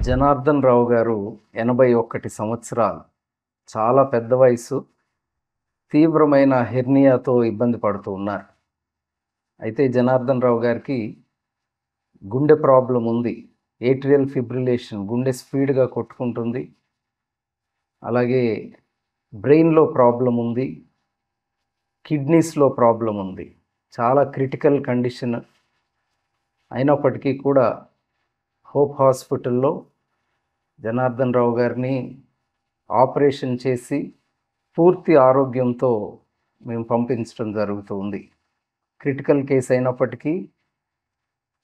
జనార్దన్ రావు గారు 81 సంవత్సరాలు. చాలా పెద్ద వయసు. తీవ్రమైన హెర్నియాతో ఇబ్బంది పడుతూ ఉన్నారు. అయితే జనార్దన్ రావు గారికి గుండె ప్రాబ్లం ఉంది. ఏట్రియల్ ఫిబ్రిలేషన్, గుండె స్పీడ్గా కొట్టుకుంటుంది. అలాగే బ్రెయిన్లో ప్రాబ్లం ఉంది, కిడ్నీస్లో ప్రాబ్లం ఉంది. చాలా క్రిటికల్ కండిషన్. అయినప్పటికీ కూడా హోప్ హాస్పిటల్లో జనార్దన్ రావు గారిని ఆపరేషన్ చేసి పూర్తి ఆరోగ్యంతో మేము పంపించడం జరుగుతుంది. క్రిటికల్ కేసు అయినప్పటికీ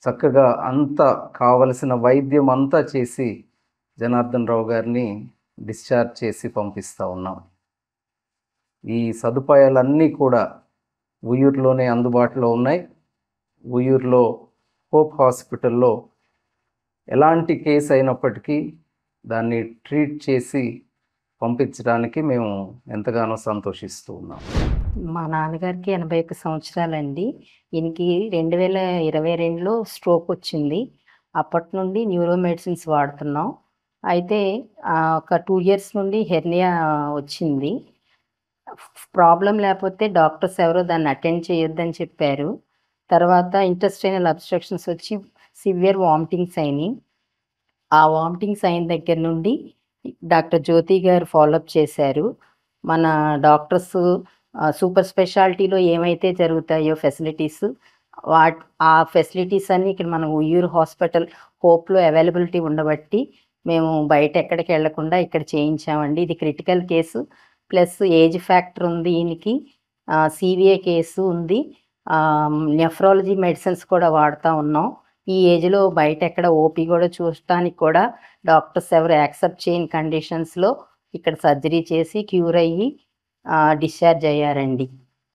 చక్కగా అంతా కావలసిన వైద్యం అంతా చేసి జనార్దన్ రావు గారిని డిశ్చార్జ్ చేసి పంపిస్తూ ఉన్నాం. ఈ సదుపాయాలన్నీ కూడా ఉయ్యూరులోనే అందుబాటులో ఉన్నాయి. ఉయ్యూరులో హోప్ హాస్పిటల్లో ఎలాంటి కేసు అయినప్పటికీ దాన్ని ట్రీట్ చేసి పంపించడానికి మేము ఎంతగానో సంతోషిస్తూ ఉన్నాం. మా నాన్నగారికి 81 సంవత్సరాలండి. ఈయనకి 2022లో స్ట్రోక్ వచ్చింది. అప్పటి నుండి న్యూరో మెడిసిన్స్ వాడుతున్నాం. అయితే ఒక 2 ఇయర్స్ నుండి హెర్నియా వచ్చింది. ప్రాబ్లం లేకపోతే డాక్టర్స్ ఎవరో దాన్ని అటెండ్ చేయొద్దని చెప్పారు. తర్వాత ఇంటెస్టైనల్ అబ్స్ట్రక్షన్స్ వచ్చి సివియర్ వామిటింగ్స్ అయినాయి. ఆ వామిటింగ్స్ అయిన దగ్గర నుండి డాక్టర్ జ్యోతి గారు ఫాలోఅప్ చేశారు. మన డాక్టర్స్ సూపర్ స్పెషాలిటీలో ఏమైతే జరుగుతాయో ఫెసిలిటీస్, ఆ ఫెసిలిటీస్ అన్నీ ఇక్కడ మన ఉయ్యూరు హాస్పిటల్ హోప్లో అవైలబిలిటీ ఉండబట్టి మేము బయట ఎక్కడికి వెళ్లకుండా ఇక్కడ చేయించామండి. ఇది critical case plus age factor ఉంది. ఈయనకి సివిఏ కేసు ఉంది. నెఫ్రాలజీ మెడిసిన్స్ కూడా వాడుతూ ఉన్నాం. ఈ ఏజ్లో బయట ఎక్కడ ఓపీ కూడా చూడటానికి కూడా డాక్టర్స్ ఎవరు యాక్సెప్ట్ చేయని కండిషన్స్లో ఇక్కడ సర్జరీ చేసి క్యూర్ అయ్యి డిశ్చార్జ్ అయ్యారండి.